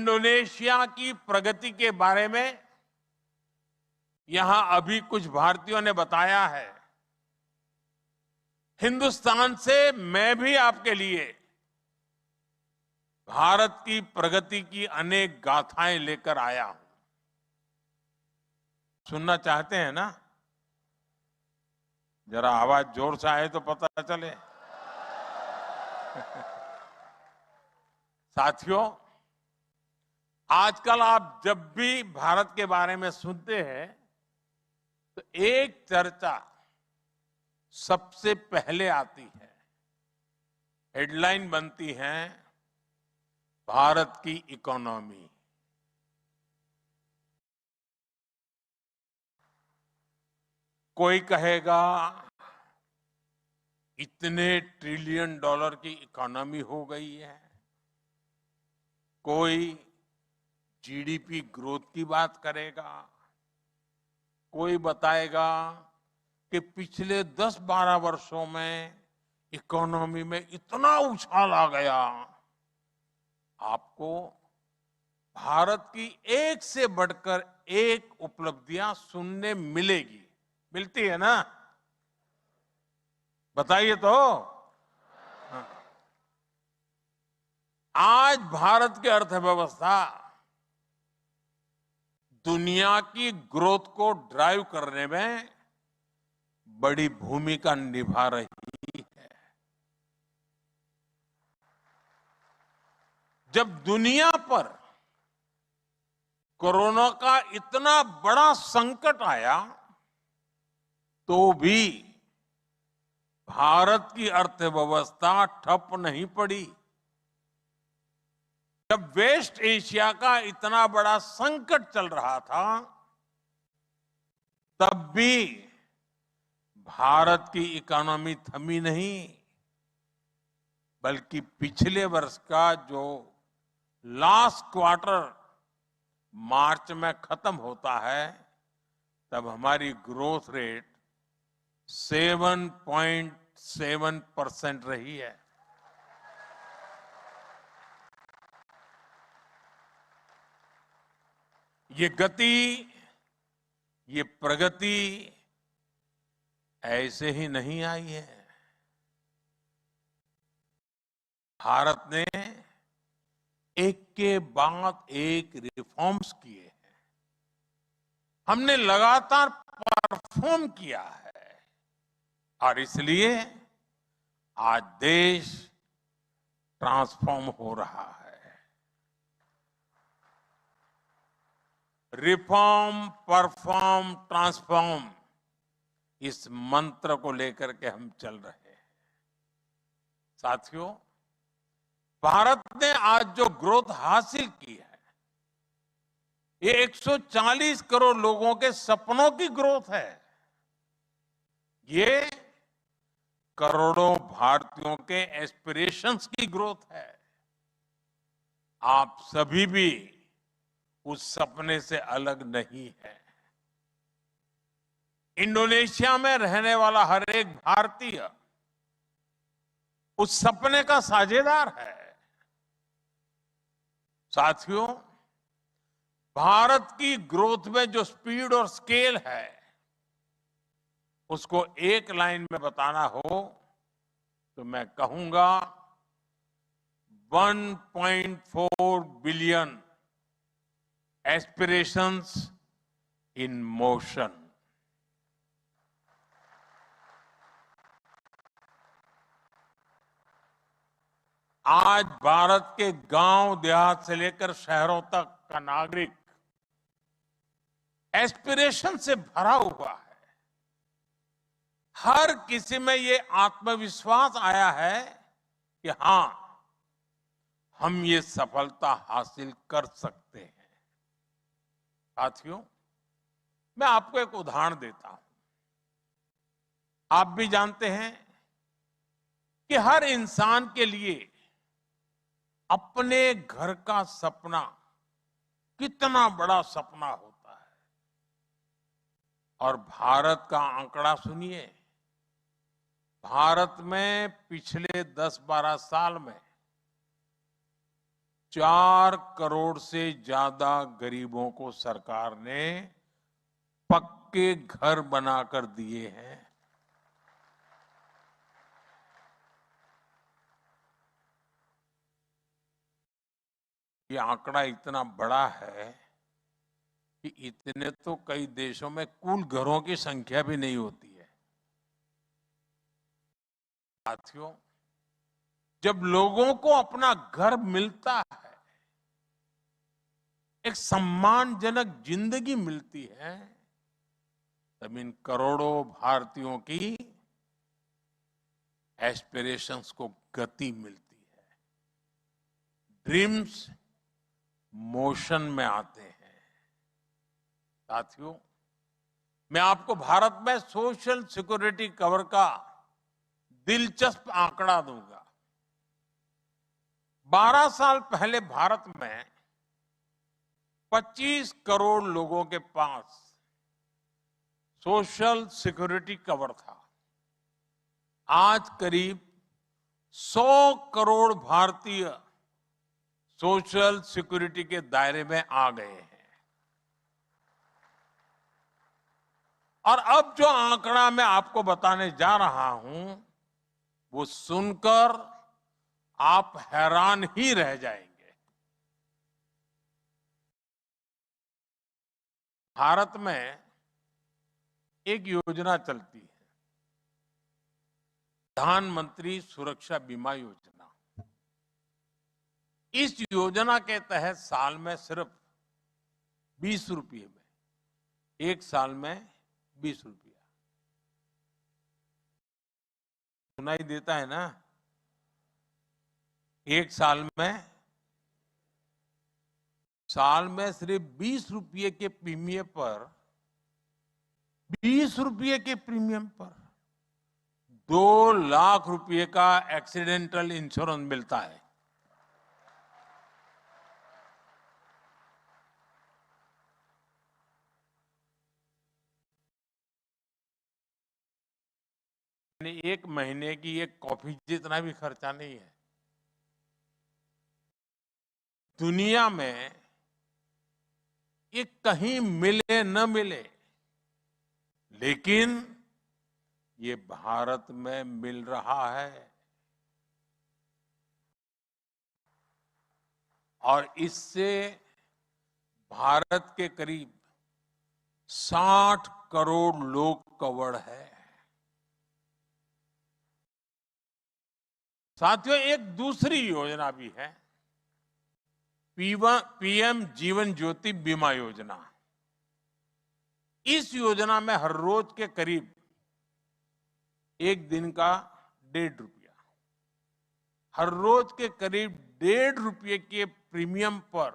Indonesia की प्रगति के बारे में यहां अभी कुछ भारतीयों ने बताया है। हिंदुस्तान से मैं भी आपके लिए भारत की प्रगति की अनेक गाथाएं लेकर आया हूं। सुनना चाहते हैं ना? जरा आवाज जोर से आए तो पता चले। साथियों, आजकल आप जब भी भारत के बारे में सुनते हैं तो एक चर्चा सबसे पहले आती है, हेडलाइन बनती है, भारत की इकोनॉमी। कोई कहेगा इतने ट्रिलियन डॉलर की इकोनॉमी हो गई है, कोई जीडीपी ग्रोथ की बात करेगा, कोई बताएगा कि पिछले 10-12 वर्षों में इकोनॉमी में इतना उछाल आ गया। आपको भारत की एक से बढ़कर एक उपलब्धियां सुनने मिलेगी। मिलती है ना? बताइए तो। हाँ। आज भारत की अर्थव्यवस्था दुनिया की ग्रोथ को ड्राइव करने में बड़ी भूमिका निभा रही है। जब दुनिया पर कोरोना का इतना बड़ा संकट आया तो भी भारत की अर्थव्यवस्था ठप नहीं पड़ी। जब वेस्ट एशिया का इतना बड़ा संकट चल रहा था तब भी भारत की इकोनॉमी थमी नहीं, बल्कि पिछले वर्ष का जो लास्ट क्वार्टर मार्च में खत्म होता है तब हमारी ग्रोथ रेट 7.7% रही है। ये गति, ये प्रगति ऐसे ही नहीं आई है। भारत ने एक के बाद एक रिफॉर्म्स किए हैं। हमने लगातार परफॉर्म किया है और इसलिए आज देश ट्रांसफॉर्म हो रहा है। रिफॉर्म, परफॉर्म, ट्रांसफॉर्म, इस मंत्र को लेकर के हम चल रहे हैं। साथियों, भारत ने आज जो ग्रोथ हासिल की है, ये 140 करोड़ लोगों के सपनों की ग्रोथ है। ये करोड़ों भारतीयों के एस्पिरेशंस की ग्रोथ है। आप सभी भी उस सपने से अलग नहीं है। इंडोनेशिया में रहने वाला हर एक भारतीय उस सपने का साझेदार है। साथियों, भारत की ग्रोथ में जो स्पीड और स्केल है, उसको एक लाइन में बताना हो तो मैं कहूंगा 1.4 बिलियन एस्पिरेशंस इन मोशन। आज भारत के गांव देहात से लेकर शहरों तक का नागरिक एस्पिरेशन से भरा हुआ है। हर किसी में ये आत्मविश्वास आया है कि हां, हम ये सफलता हासिल कर सकते हैं। साथियों, मैं आपको एक उदाहरण देता हूं। आप भी जानते हैं कि हर इंसान के लिए अपने घर का सपना कितना बड़ा सपना होता है। और भारत का आंकड़ा सुनिए। भारत में पिछले 10-12 साल में 4 करोड़ से ज्यादा गरीबों को सरकार ने पक्के घर बनाकर दिए हैं। ये आंकड़ा इतना बड़ा है कि इतने तो कई देशों में कुल घरों की संख्या भी नहीं होती है। साथियों, जब लोगों को अपना घर मिलता है, एक सम्मानजनक जिंदगी मिलती है, तब इन करोड़ों भारतीयों की एस्पिरेशंस को गति मिलती है। ड्रीम्स मोशन में आते हैं। साथियों, मैं आपको भारत में सोशल सिक्योरिटी कवर का दिलचस्प आंकड़ा दूंगा। 12 साल पहले भारत में 25 करोड़ लोगों के पास सोशल सिक्योरिटी कवर था। आज करीब 100 करोड़ भारतीय सोशल सिक्योरिटी के दायरे में आ गए हैं। और अब जो आंकड़ा मैं आपको बताने जा रहा हूं, वो सुनकर आप हैरान ही रह जाएंगे। भारत में एक योजना चलती है, प्रधानमंत्री सुरक्षा बीमा योजना। इस योजना के तहत साल में सिर्फ 20 रुपये में, एक साल में 20 रुपया सुनाई देता है ना? एक साल में सिर्फ 20 रुपये के प्रीमियम पर 20 रुपये के प्रीमियम पर 2 लाख रुपए का एक्सीडेंटल इंश्योरेंस मिलता है। एक महीने की एक कॉफी जितना भी खर्चा नहीं है। दुनिया में ये कहीं मिले न मिले, लेकिन ये भारत में मिल रहा है। और इससे भारत के करीब 60 करोड़ लोग कवर्ड है। साथियों, एक दूसरी योजना भी है, पीएम जीवन ज्योति बीमा योजना। इस योजना में हर रोज के करीब एक दिन का 1.5 रुपया, हर रोज के करीब 1.5 रुपये के प्रीमियम पर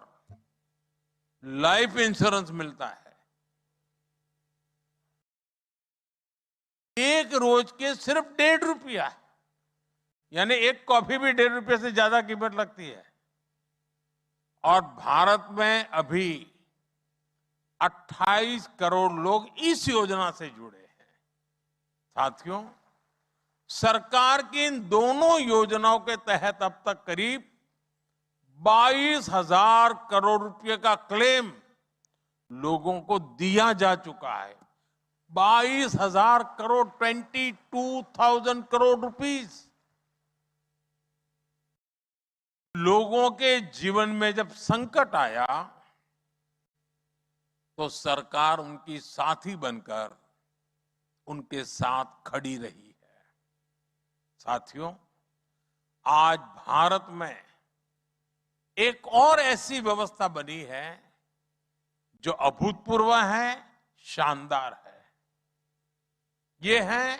लाइफ इंश्योरेंस मिलता है। एक रोज के सिर्फ 1.5 रुपया, यानी एक कॉफी भी 1.5 रुपये से ज्यादा कीमत लगती है। और भारत में अभी 28 करोड़ लोग इस योजना से जुड़े हैं। साथियों, सरकार की इन दोनों योजनाओं के तहत अब तक करीब 22,000 करोड़ रुपए का क्लेम लोगों को दिया जा चुका है। 22,000 करोड़, 22,000 करोड़ रुपीस। लोगों के जीवन में जब संकट आया तो सरकार उनकी साथी बनकर उनके साथ खड़ी रही है। साथियों, आज भारत में एक और ऐसी व्यवस्था बनी है जो अभूतपूर्व है, शानदार है। ये है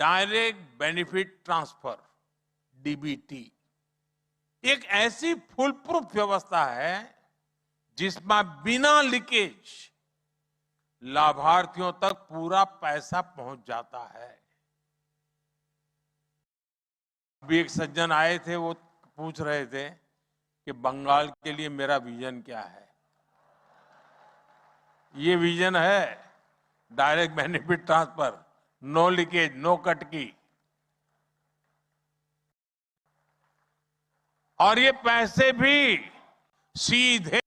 डायरेक्ट बेनिफिट ट्रांसफर, डीबीटी। एक ऐसी फुल प्रूफ व्यवस्था है जिसमें बिना लीकेज लाभार्थियों तक पूरा पैसा पहुंच जाता है। अभी एक सज्जन आए थे, वो पूछ रहे थे कि बंगाल के लिए मेरा विजन क्या है। ये विजन है direct benefit transfer, no leakage, no cut की। और ये पैसे भी सीधे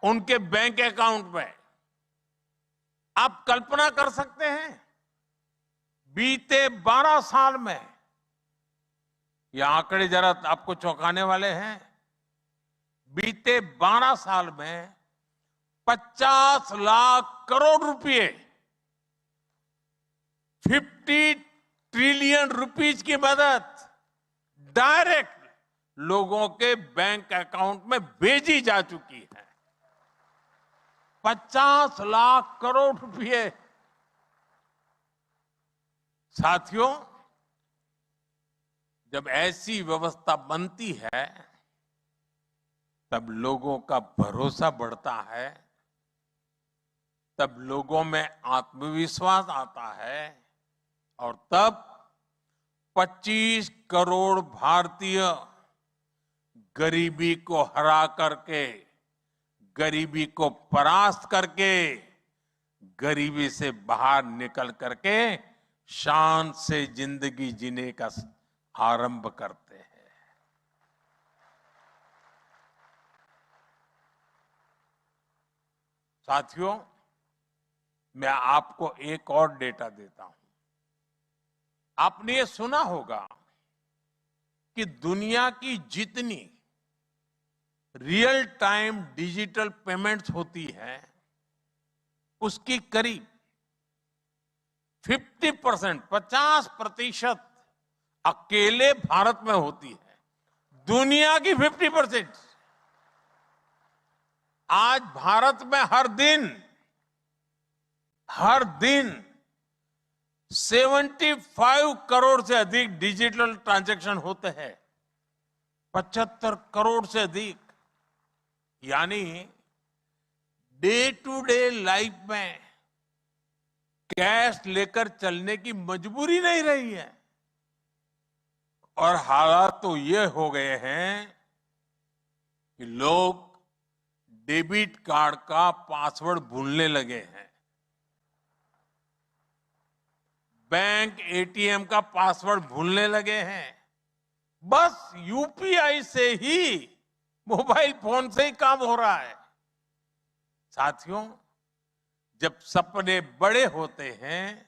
उनके बैंक अकाउंट में। आप कल्पना कर सकते हैं, बीते 12 साल में, ये आंकड़े जरा आपको चौंकाने वाले हैं, बीते 12 साल में 50 लाख करोड़ रुपए, 50 ट्रिलियन रुपीज की मदद डायरेक्ट लोगों के बैंक अकाउंट में भेजी जा चुकी है। 50 लाख करोड़ रुपए। साथियों, जब ऐसी व्यवस्था बनती है तब लोगों का भरोसा बढ़ता है, तब लोगों में आत्मविश्वास आता है और तब 25 करोड़ भारतीय गरीबी को हरा करके, गरीबी को परास्त करके, गरीबी से बाहर निकल करके शान से जिंदगी जीने का आरंभ करते हैं। साथियों, मैं आपको एक और डेटा देता हूं। आपने ये सुना होगा कि दुनिया की जितनी रियल टाइम डिजिटल पेमेंट्स होती है, उसकी करीब 50% अकेले भारत में होती है। दुनिया की 50%। आज भारत में हर दिन 75 करोड़ से अधिक डिजिटल ट्रांजैक्शन होते हैं। 75 करोड़ से अधिक। यानी डे टू डे लाइफ में कैश लेकर चलने की मजबूरी नहीं रही है। और हालात तो ये हो गए हैं कि लोग डेबिट कार्ड का पासवर्ड भूलने लगे हैं, बैंक एटीएम का पासवर्ड भूलने लगे हैं। बस यूपीआई से ही, मोबाइल फोन से ही काम हो रहा है। साथियों, जब सपने बड़े होते हैं